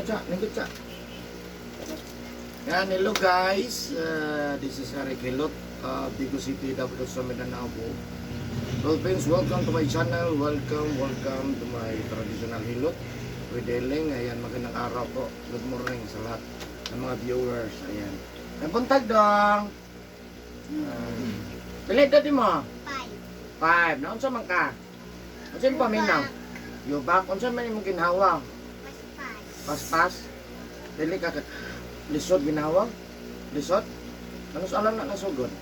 Ningkot siya. Yan, hello guys. This is Harry Kilot, Bigo City, Davao sa Mindanao po. Well friends, welcome to my channel. Welcome to my traditional hilot with Eling. Ayan, magandang araw po. Good morning sa lahat ng mga viewers. Ayan. Napuntag dong. Pilit dati mo? 5. Naunsa man ka? Unsa yung paminaw? Yubak. Unsa man yung ginhawa? Paspas. Dili ka lisod ginhawa? Lisod? Ano sa alam na nasugod?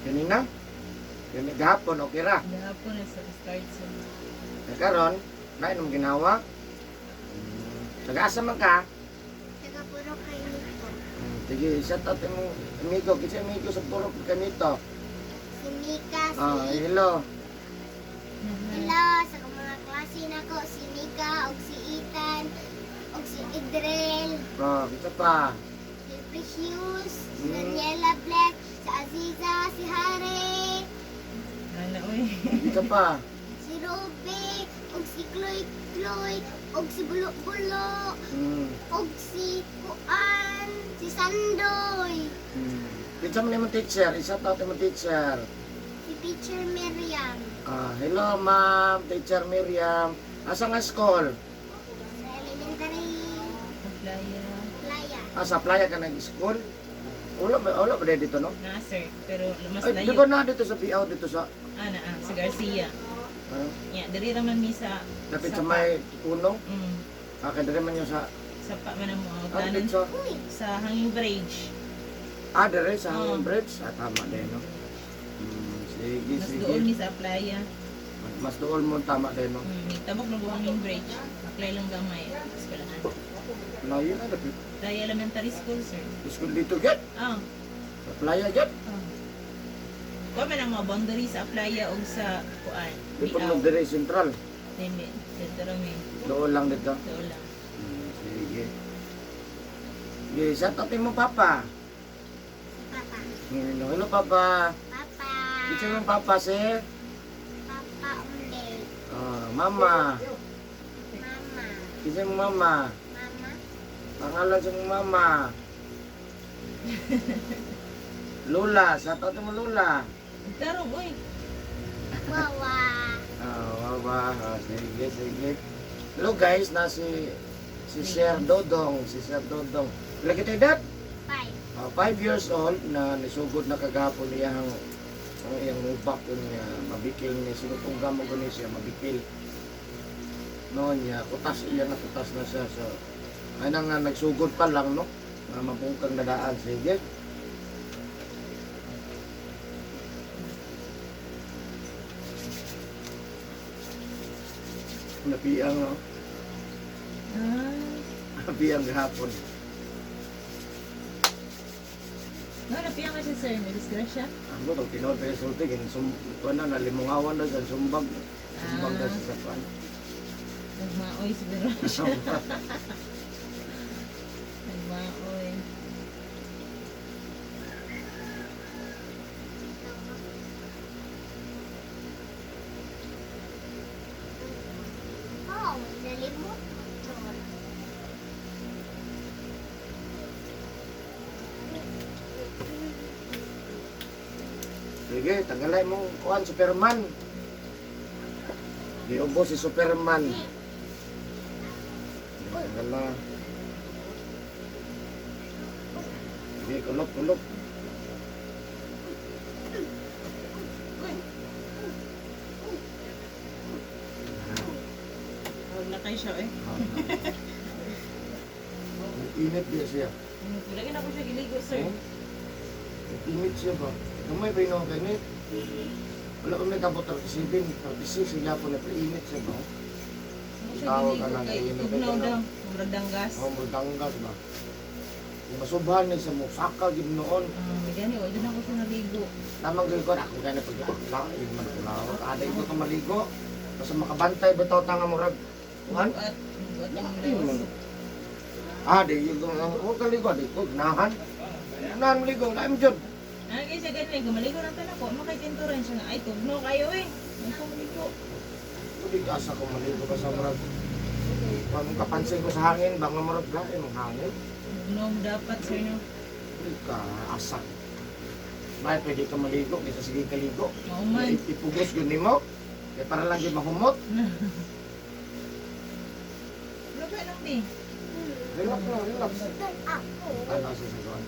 Ganina? Ganina gahapon, okay ra? Gahapon na sa start sa... Karon, na inong ginawa? Taga-asa man ka? Taga puro kayo nito. Sige, shout out yung amigo. Kasi amigo sa puro kanito. Si Mika, si... Hello. Hello, sa mga klase na ko. Si Mika, o si Ethan, o si Idrel, Kita pa. si Precious, si Daniela Black, si Aziza, si Harry, Nana, uy. Kita pa. si Ruby, o si Chloe, o si Bulo-Bulo, o si Kuan, si Sandoy, Kita mo naman teacher. I-shout out yung teacher. si Teacher Miriam, Hello ma'am, teacher Miriam. Asa nga school? sa elementary Playa. playa. Sa playa ka nag-school? Wala ba dito no? Na, sir. Pero mas Ay, layo. di ba na dito sa PIAO dito sa... Sa Garcia. Yeah, dari raman mi sa... Lapit sa Sapa. may punong? Mm. Kaya man yung sa... Sapa man ang mga Tanan tanan sa... sa Hanging Bridge. Dire sa Hanging Oo. Bridge. Tama din, no? Sige, Mas sige. doon mi sa playa. Mas doon mo, tama din, no? Tabok na buong Hanging Bridge. Maklay lang gamay. Eskwelahan. Layo na, lapit. Playa Elementary School, sir. School dito, get. Ah. Sa playa, get. Kuha man ang mga boundary sa playa o sa kuan. Di pa mo dire central. Demi. Dito rami. Doon lang dito. Doon lang. Sige. Sige, shout out mo, Papa. Papa, Hello, Papa. Papa, Ito yung Papa, sir. Papa Ulit, Mama. Mama, Ito yung Mama. Mama, Pangalan sa Mama. Lola, shout out mo, Lola. Tarong, uy. Wawa, Mama. Sige. Hello guys, si Sir Dodong. Si Sir Dodong. Ilan kita edad? 5, 5 years old na nisugod na kagapon niya ang iyang ubak niya, mabikil niya, sinutungga mo ko niya, mabikil. Noon niya, kutas iya na kutas na siya. So, ay nang nagsugod pa lang, no? Mabungkang nadaan. Sige. Napiang, no? Napiang gahapon. Napiyang ka siya, sir. May disgrasya. Ano pag tinawag tayo sulti, na nalimungawan na dyan, sumbag na sa sapan. Nagmaoy siguro siya. Nagmaoy. oh, nalimot. Sige, tanggalay mo kuhan, Superman. Giubo si Superman. Tanggal na. Sige, kulok. Huwag na kayo siya, eh. Init dia siya. Lagi na ko siya giligo, sir. Init siya ba? Kamay ba yung ganit? Wala pa may kabot 37, 36, sila po na init siya ba? Tawag ka lang, Kay init tugnaw ka daw. lang. Murag danggas. Magdanggas ba? Masubhan niya sa musaka, gid noon. May gani, wala na ako siya naligo. Tamang gawin ako kaya pag-lakla, yun man ko lang. Kada ito ka maligo, basta makabantay ba ito tanga murag. Kuhan? Buat yung Yun. lawas. Di yun ko kaligo, di ko, ganahan. Ganahan maligo, naim dyan. Kasi ganyan, gumaligo na tayo ko. Makaitinturan siya nga. Ay, tugnaw kayo, eh. Ay, kumaligo. Hindi ka asa ko maligo ka sa murag. Kung kapansin ko sa hangin, bang namurot ka, yung hangin. No, dapat sir no. Hindi ka asak. May pwede ka maligo, kaysa sige kaligo. Mauman. Ipugos yun mo. Kaya para lang yun mahumot. Ano ba lang di? Relax lang, relax. Ako. Ano sa sagawan?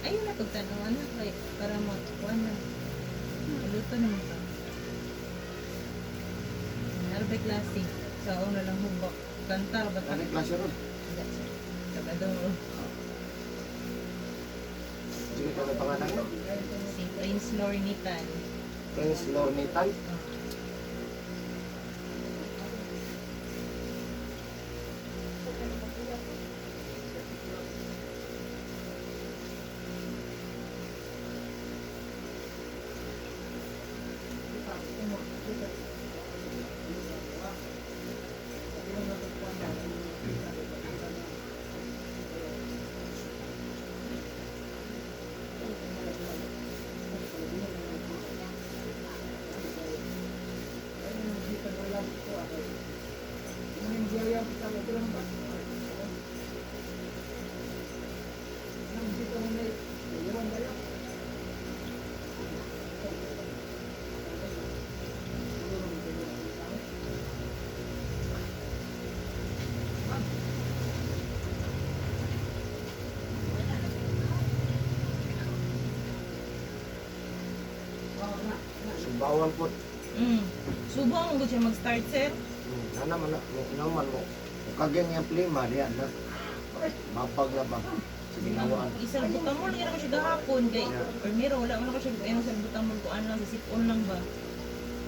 Ayun na pagtanaw na kay para makuha na. Luto naman ka. Nalbay klase. Sa una lang hubak. Kanta ba ta? Ano klase ron? Sabado. Sige ka na pangalan mo. Si Prince Lornitan. Prince Lornitan. Sumbawan po. Subo mo ko siya mag-start sir. Ano man na, naman mo. Kagyan yung plima, diyan na. Mapag na ba? Sige, nawaan. Isang butamol yan ako siya gahapon kay Permiro wala man ako siya ayun sa butamol ko ano sa sipon lang ba.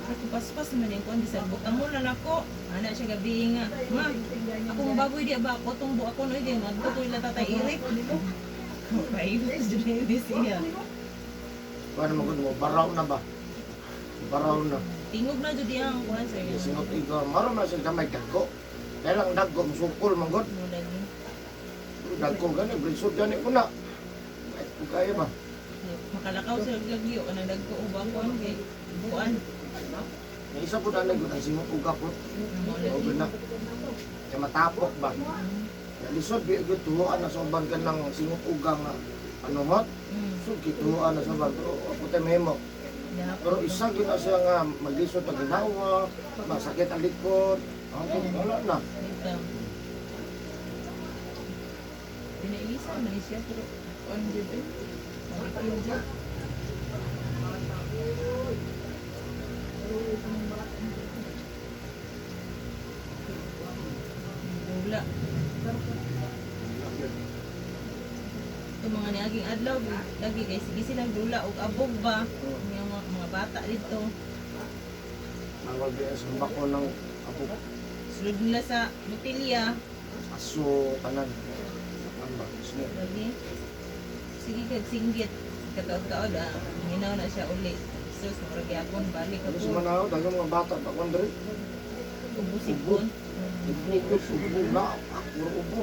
Ako paspas man yung kuan sa butamol na nako. Ana siya gabi nga. Ma, ako baboy di ba ako tumbo ako no di madto ko ila tatay Eric. Kay jud siya. Paano mo mo? Baraw na ba? Baraw na. Tingog na jud ang kuan sir. Singot ikaw, maro na siya gamay dagko. Kaya lang dagko, musukol manggod. Mo lagi. Dagko gani, brisod gani ko na. Ay, kung kaya ba? Makalakaw sila lagi o kanang dagko uba kuan kay kuan. Yung isa po dali ko, ang singot uga po. Mo O lagi. na. Kaya matapok ba? Kaya lisod, biagod tuhuan na sa uban ka ng singot uga nga. Ano hot? So, kituhuan na sa uban. Pero, ako tayo memo. Pero isa gina siya nga maglisod pag ginawa, masakit ang likod. Wala na. Pinailisa man siya pero on jud eh. Magiging jud. Wala. Ito mga niaging adlaw, lagi kay sige silang dula og abog ba. Yung mga bata dito. Nawag sa bako ng apo. Sulod nila sa botilya. Aso, tanan. Ano ba? Snake. Lagi. Sige kag singgit. Kataod-taod minaw na siya uli. Sus, murag yapon balik Ano sa ako. Manao, dagang mga bata pa kung dali. Ubusipon. Ubo na, puro ubo.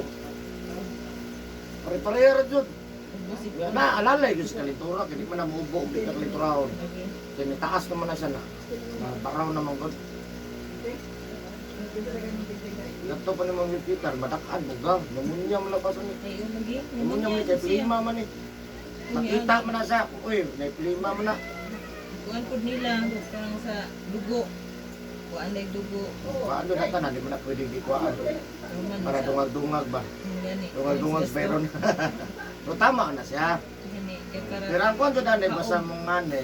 Pare-pareha rin yun. Ubusipon. Na, alalay yun sa kalitura, hindi man na muubo, hindi ka kaliturahon. Lagi. Kaya may taas naman na siya na. Baraw naman ko. Gato pa naman yung pitar, badakan mo ga. Namunya mo labasan ni. Ayun lagi. Namunya mo kay plima man eh. Makita mo na sa, uy, may plima mo na. Kuan pod nila parang sa dugo. Kuan day dugo. Paano na tanan, di mo na pwedeng ikuhaan. Roman Para sa- dungag-dungag ba? Gani. Dungag-dungag meron. Pero tama na siya. Gani. Kaya para Pero ang kwanto dani, basta mong ngani,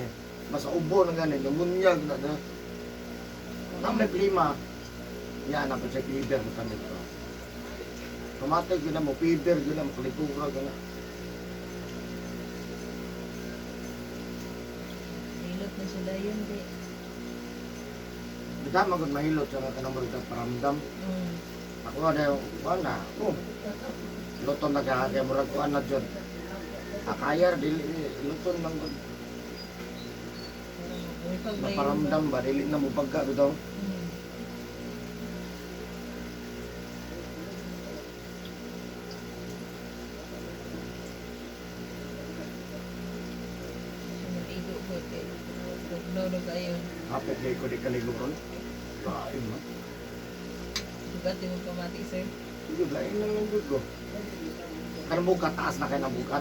basta ubo na gani, namunyag na na. Nang may plima, yan na po siya feeder mo kami ito. Tumatay yun na mo, feeder yun na mo, kalitura yun na. hilot na sila yun di. Di ka magod mahilot sa mga kanang mga paramdam. Ako ada yung, wala, luton na ka, kaya murag kuan na dyan. Akayar, dili, luton lang gud. Naparamdam ba, dili na mo pagka daw. Naligo ko kay Lolo kayo. Kapit di ko di kaligo ron. Kain mo. Bugat yung kamati, sir. Sige, lain lang lang ko. Karena bukat, taas na kayo ng bukat.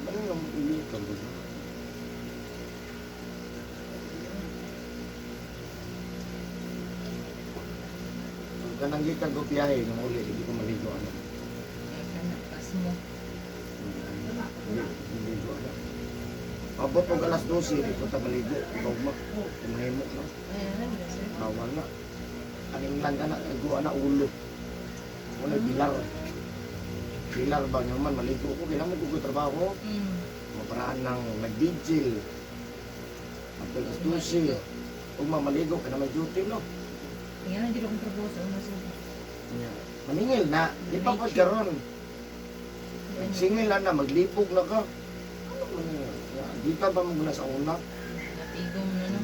Ano yung ilit lang ko? Kanang gikan ko biyahe ng uli, hindi ko maligo ano. Kaya ka na, pas mo. Hindi ko ano. Abot pag alas 12, hindi ko ta maligo. Ikaw mo, kumahimok na. Ayan, sir. Bawal na. Aning lang ka na, nagawa na ulo. Wala bilar. Bilar ba nyo man, maligo ko, kailangan ko trabaho. Maparaan ng nag-vigil. At alas 12, kung mamaligo ka na may duty, no? Kaya na, hindi akong trabaho sa una, sir. Maningil na, di pa po karon. Singil na na, maglipog na ka. Ano maningil? Di ka ba muna sa una? Natigom na, no?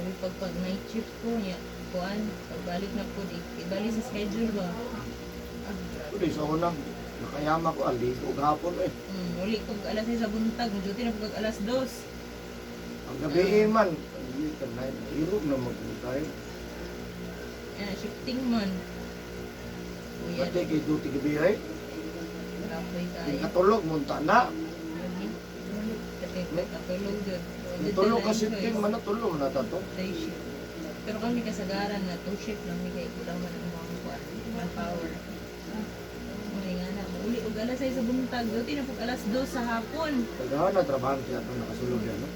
Pero pag night shift ko, niya, kuan, pagbalik na po, ibalik sa schedule ba? Ah, grabe. Uli sa una, nakayama ko, aligo gahapon eh. Uli ko alas 6 sa buntag, duty na po alas 2. Ang gabi man, hindi ka na, hirog na magputay. Yan, shifting man. Kuya, Pati kay duty gabi ay, kapoy di tayo. katulog, munta na. Katulog dun. Tulog ka sitting, manatulog na tato. Day shift. Pero kami kasagaran na 2 shift lang may kulang man ang mga kuwan. Manpower. Muli nga na, uli og alas 6 sa buntag, duty na po alas 2 sa hapon. Tagahan na trabaho kaya ito nakasulog yan. No?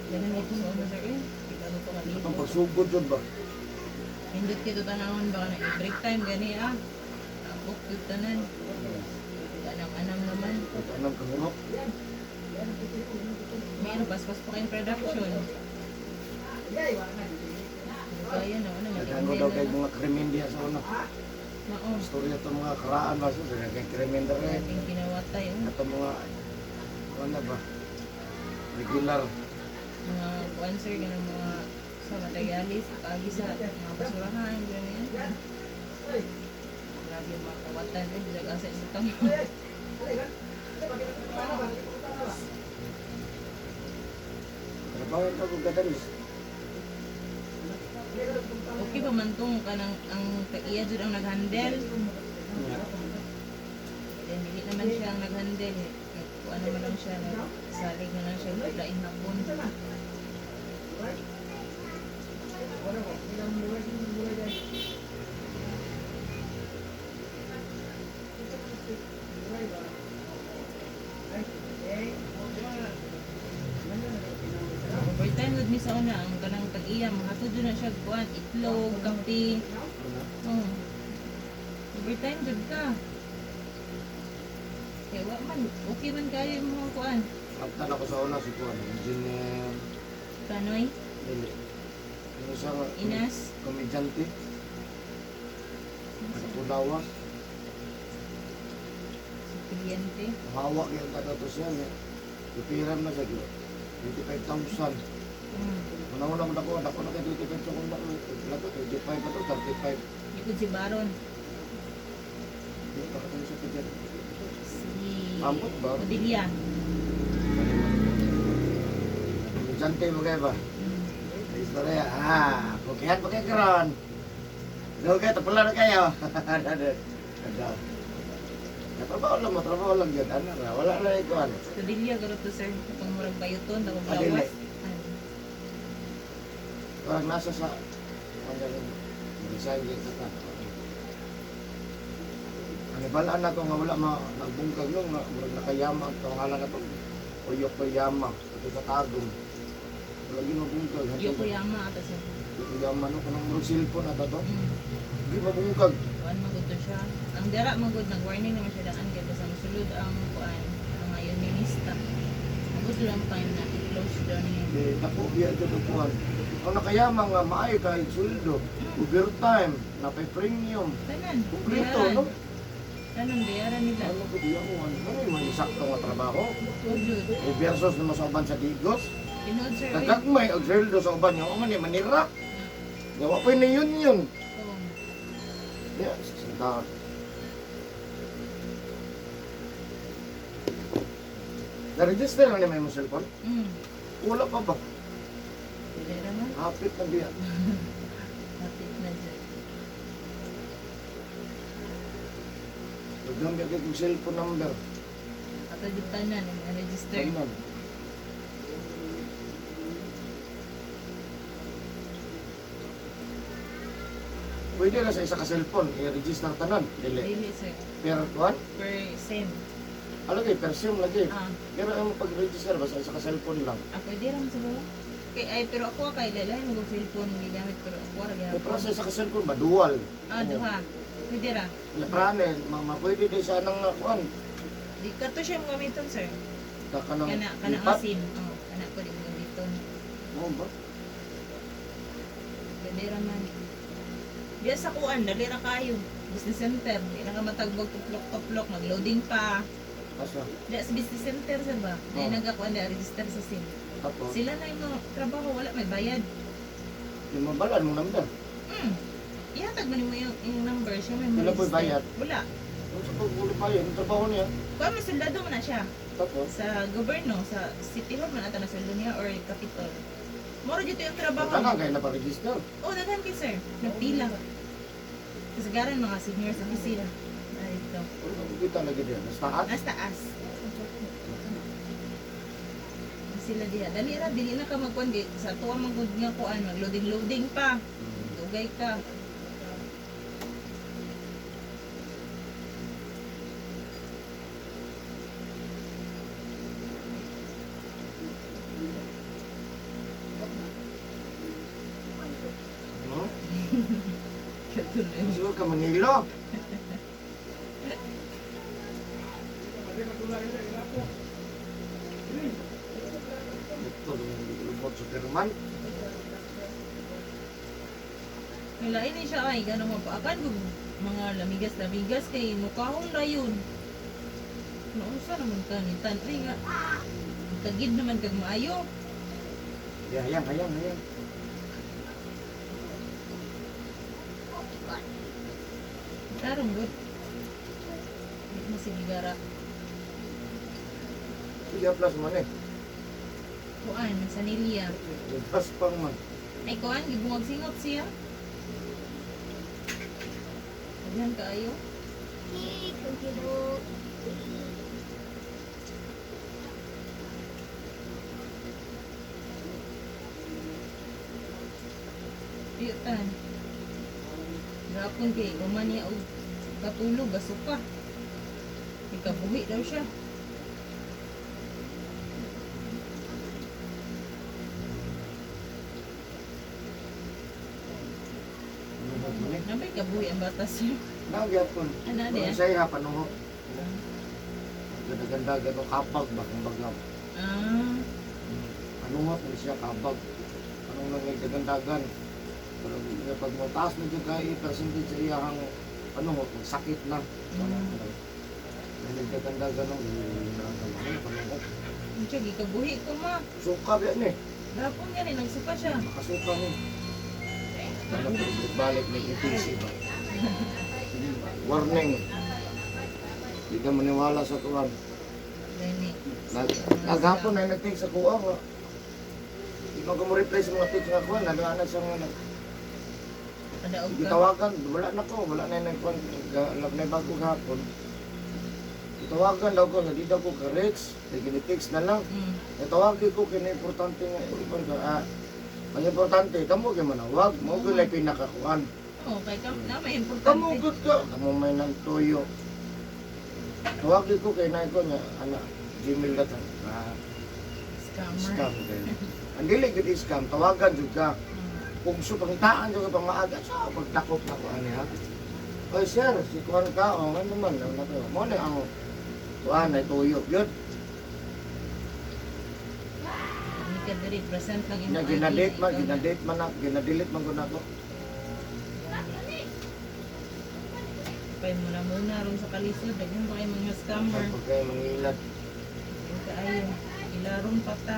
Ganun ito sa una sir eh. Kita mo pa Ang kanina. pagsugod yun ba? Hindot kito tanahon baka na break time gani ah. Tapok yung tanan. Anam-anam naman. Ito anong kahurok. Meron paspas pa kayong production. Kaya na, ano Tagahan mo daw kay mga krimen diya sa una. Oo. Storya ito mga karaan ba? So, kay krimen daw rin. Ating kinawatay. Ito mga, ano ba? Regular. Mga cancer, ganun mga sa materialis, pagi sa mga basurahan, ganyan. Grabe yung mga kawatan, bisag-asa sa tamo. Trabaho ito kung kadalis. Okay pa man tong kanang ang iya jud ang nag-handle. Then dili naman siya ang nag-handle. Kung ano man lang siya, salig na lang siya laing hapon. Overtime gud mi sa una ang kanang tag-iya mahatod na siya kuan itlog, kape. Oh. Overtime gud ka. Kaya wa man okay man kayo yung mga kuan. Ang tanong ko sa una si Kuan, engineer, Kanoy, dili. Yung isang Inas, komedyante, nakapulawa, si kliyente. hawak yung katatos yan. Ipiram na siya, 25,000. Una-una mo na ko na kay 25,000 ko na. Lato, 25 pa to, 35. Ikot si Baron. Hindi pa katong siya pa dyan. Si Ambot ba? Odilia. Komedyante mo kayo ba? Istorya, bukihan pa kayo karon. Doon kayo, tapula na kayo. Trabaho lang yun. Ano na, wala na ikuan. Si Odilia, garo to sir. Itong murag bayuton, ako Adili. blawas. Parang nasa sa, design din sa balaan na ko nga wala nagbungkag nung nakayama ito ang halang na ito. Uyok ko yama, ito sa tagong. Wala yun mabungkag. Yokoyama ata sir. Yokoyama no, kanang murag cellphone na ito. Mm. Hindi mabungkag. Kuan magud to siya. Ang dara magud nag-warning naman siya daan kaya sa masulod ang kuan ano nga yun minista. Magud lang time na i-close down niya. Hindi, nakubiya ito ito kuhan. Ang nakayama nga, maayo kahit sweldo. Overtime, napay premium. Tanan. Kumplito, no? Tanan bayaran nila. Ano ko biya ko? Ano yung mga sakto nga trabaho? Ujud. Versus na sa uban sa digos. Tinood sir. Kagagmay, ang sweldo sa uban yung man manira. Gawa ko na yun. Oh. Yeah, sanda. Na-register na naman yung cellphone? Mm. Wala pa ba? Pwede naman. Hapit na biya. Hapit na dyan. Gamit ko yung cellphone number. Ato yung tanan, register. Tanan. Pwede na sa isa ka cellphone, i-register tanan. Dili. Dili, sir. Per kuan? Per SIM. Lagi, per SIM lagi. Ah, Pero ang pag-register ba sa isa ka cellphone lang? pwede rin siguro. Pero ako kay lalay mo cellphone gigamit pero ako ra Pero gyapon. sa isa ka cellphone ba? Dual. Duha. Pwede ra. Laprane, pwede din siya nang kuan. Di ka to siya gamiton, sir. Kanang Kana nga lipat. SIM. Oh, kana ko di gamiton. Oo ba? Pwede ra man. Diya sa kuan, dali ra kayo. Business center, di na ka matagbog tuplok-tuplok, mag-loading pa. Asa? Diya sa business center, sir ba? Oh. Dahil nagakuan na register sa SIM. Tapos, Sila na yung mga trabaho, wala may bayad. yung mabalan mo number. Ihatag man mo yung number, siya may Wala po'y ma-register. bayad? Wala. Kung sa pag-ulo pa yun, yung trabaho niya. Kuha may sundado man na siya. Tapos, Sa gobyerno, sa city hall man ata na sweldo niya or capital. Moro dito yung trabaho. kana kayo na pa-register. Oh, naghan kay sir. Nagpila. Kasagaran mga senior sa opisina. Ay, ito. Kita lagi dia. Taas. Nas taas. Sila diha. Dali ra, dili na ka magkuhan. Sa tuwa magkund nga kuan, mag-loading-loading pa. Dugay ka. No? Katuloy. Siguro ka Manilo. Ito, lubot sa Kerman. Wala ini siya ay ganun mapaakan kung mga lamigas-lamigas kay mukahong layon. Nausa naman ka ni Tantri nga. Kagid naman kag maayo. Hayang, hayang, hayang. Tarong good. Di mo sige gara. Sige, plus man eh. Kuan, sa Nilia. Plus pang man. Ay kuan, gibungag singot siya. Agyan kaayo. Kung kibuk. Piyutan. Gapon kay uman niya og katulog, gasuka. Ikabuhi daw siya. Ano ba man eh? Nabay kabuhi ang batas niya. Nagyapon. Ano Kung niya? sa'yo ha, panungo. Ganda-ganda, gano'ng kabag ba? Kumbaga, Ah, panungo kung siya kabag. Anong lang may dagandagan. Pero pag mataas na dyan kayo, percentage sa iyang panungo, kung sakit na. May nagdagandagan ng panungo. siya gikabuhi ko ma. Suka ba yan eh. Gapon yan eh, nagsuka siya. Makasuka niya. Ano po, balik na ETC ba? Warning. Hindi ka maniwala sa tuwan. Gani. Naghapon na nag-take sa kuha nga. Hindi mo reply sa mga take nga kuha. Nagana siya nga. Kadaog ka. Gitawagan. Wala na ko. Wala na yung nagkuhan. Na bago hapon. Gitawagan daw ko. Hindi daw ko ka-reach. Nag-text na lang. Natawagin ko kina-importante nga. Ang importante, kamo kayo manawag. Mo ko lang pinakakuhan. Oo, kay kam na may Kamu importante. good ka. Kamu may nagtuyo. Tawagin ko kay Nay ko niya, anak, Gmail na ta. Scammer. Scam kayo. Ang dili gud scam, tawagan jud ka. Kung so pangitaan jud ka pang maaga, so pagdakop na ko ani ha. Oy sir, si kuan ka, o ano naman, ano ko. Mo na ang kuan ay tuyo gyud. Hindi ka diri present lang Nya imong ginadate man, ikaw na. ginadate man na, ginadelete man gud ako. Pay mo na muna ron sa kalisod. Daghan pa kayo mga scammer. Pag kayo mangilad, Yung kaayo. Ilarong pata.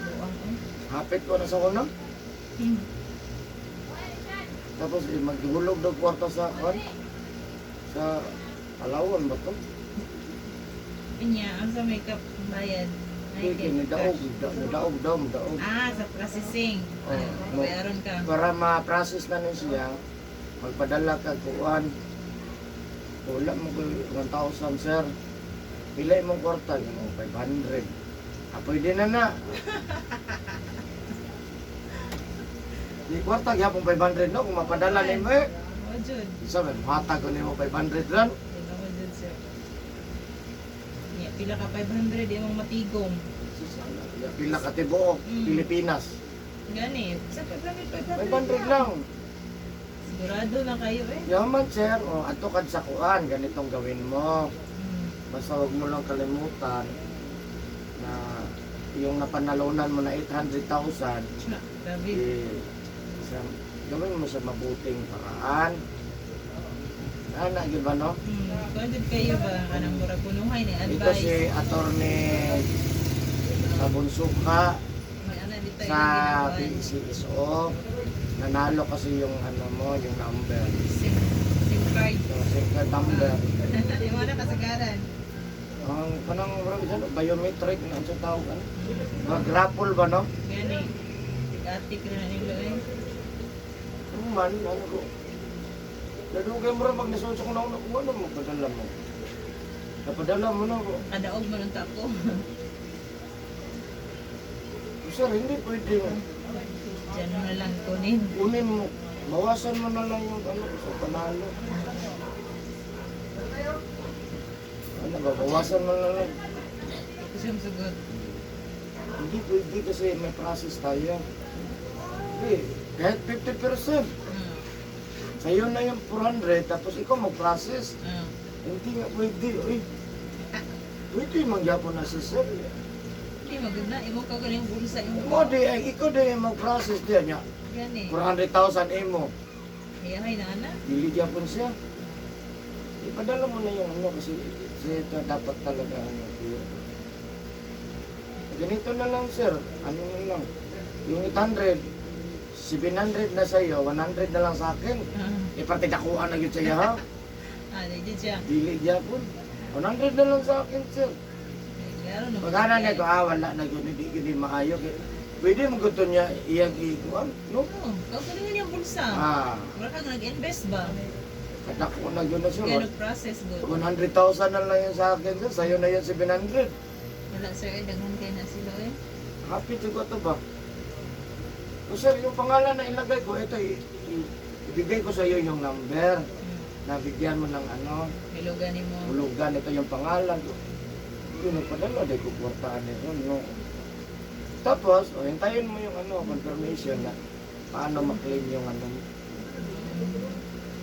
Buang oh. hapit ko na sa kuno. Tapos maghulog daw kwarta sa kuan. Sa Palawan ba to? Inya, ang sa makeup bayad. Speaking, nidaog daw. Ah, sa processing. Oh, Bayaron ka. Para ma-process na siya, magpadala ka kuan. Wala mo ko 1,000 sir. Pila imong kwarta mo 500. Pwede na. Di kwarta gyapon 500 no kung mapadala nimo eh. Oh, Jud. Isa man hatag ko nimo 500 ran. Tingnan mo, Jud, sir. Yeah, pila ka 500 imong matigom. Pila ka tibuok Pilipinas. Gani, sa 500. 500 lang. Sigurado na kayo eh. Yaman sir, ato kad sa kuan ganitong gawin mo. Hmm. Basta wag mo lang kalimutan na yung napanalunan mo na 800,000 Grabe. gawin mo sa mabuting paraan. Ana gyud ba no? Kung did kayo ba kanang murag punuhay ni Ito si advice. attorney Sabunsuka May ana di tayo sa ginagawa. PCSO. Nanalo kasi yung ano mo, yung number. SIM card. So, second number. Yung ana kasagaran. Ang kanang biometric na sa tawag ano? Mag-raffle ba no? Gani. Atik rin na nilo eh. Man, ano ko. Nadugay mo rin pag nasunsok na ako kung ano mo, padala mo. Napadala mo na ako. Kadaog man ang tako. Sir, hindi pwede mo. Diyan mo na lang kunin. Kunin mo, bawasan mo na lang yung ano sa panalo. Ano ba, bawasan mo na lang. Kasi yung sagot. Hindi pwede kasi may process tayo. Hindi, kahit 50%. Sa'yo na yung 400, tapos ikaw mag-process. Hindi nga pwede, uy. Pwede mangyapon na sa sir. Hindi maganda. Imo ka galing bulsa imo. Ikaw di, ikaw di mag-process diyan niya. Gani. 400,000 imo. Hayahay na ana. Dili gyapon siya. Ipadala mo na yung ano kasi ito dapat talaga ano. Ganito na lang sir, ano na lang. Yung 800, 700 na sa'yo, 100 na lang sa akin. Ipatidakuan na yun sa'yo ha. Did siya. Dili gyapon. 100 na lang sa akin sir. Klaro na. Pagkana na ito, wala na yun, hindi maayo. Pwede mo gusto niya iyang ikuan, no? Oo, kau galing yung bulsa. Wala kang nag-invest ba? Kadako na yun na Kaya siya. nag-process good. 100,000 na lang yun sa akin sir, sa'yo na yun 700. Wala sir, daghan kayo na sila eh. Happy to go to ba? O sir, yung pangalan na ilagay ko, ito, ibigay ko sa iyo yung number. Nabigyan mo ng ano, Bilugan ni mo. hulugan, ito yung pangalan. Hindi nagpadala, di ko kwartaan nito, no? Tapos, hintayin mo yung ano, confirmation na paano maklaim yung ano.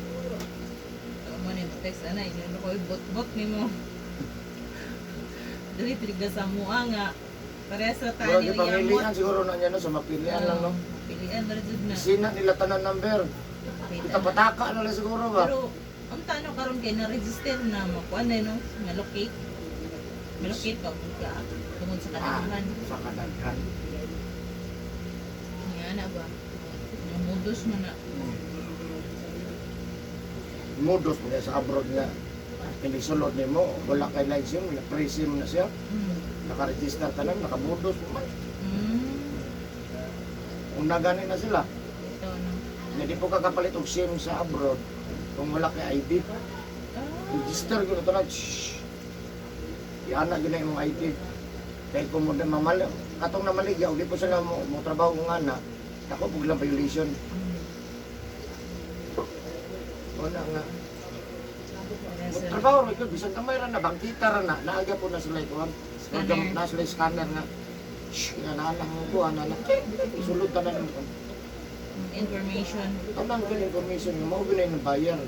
Ito mo ni text ana, yun ko bot-bot ni mo. Dili tigda sa mua nga. Parehas sa Pero tani di pamilihan siguro na niya, no? Sa mapilian lang, no? Pilian na rin na. Sina nila tanan number. Kita pataka na lang siguro ba? Pero ang tanong karon kay na-register na mo kuan na no, na-locate. Ma-locate pa ka tungod sa kadaghan. Sa kadaghan. Nga na ba? Yung modus mo na. Modus mo sa abroad nga. Pinisulod ni mo, wala kay license, na-pre-sim na siya. Nakaregister ka lang, nakamodus mo man. Kung nagani na sila, Ito no. hindi po kakapalit og SIM sa abroad kung wala kay ID. Register ko ito na, shhh. Iana gina yung ID. Kaya kung mo mamali, katong namaligya, hindi po sila mo trabaho kung ana, ako po lang violation. Wala nga. Trabaho rin ko, bisan kamay ra na, bangkita ra na, naaga po na sila ito. Scanner. Na sila scanner nga. Shhh, nanalang mo po, nanalang. Isulod ka na naman. Information. Tanang ka information nga, mauwi na yung bayar.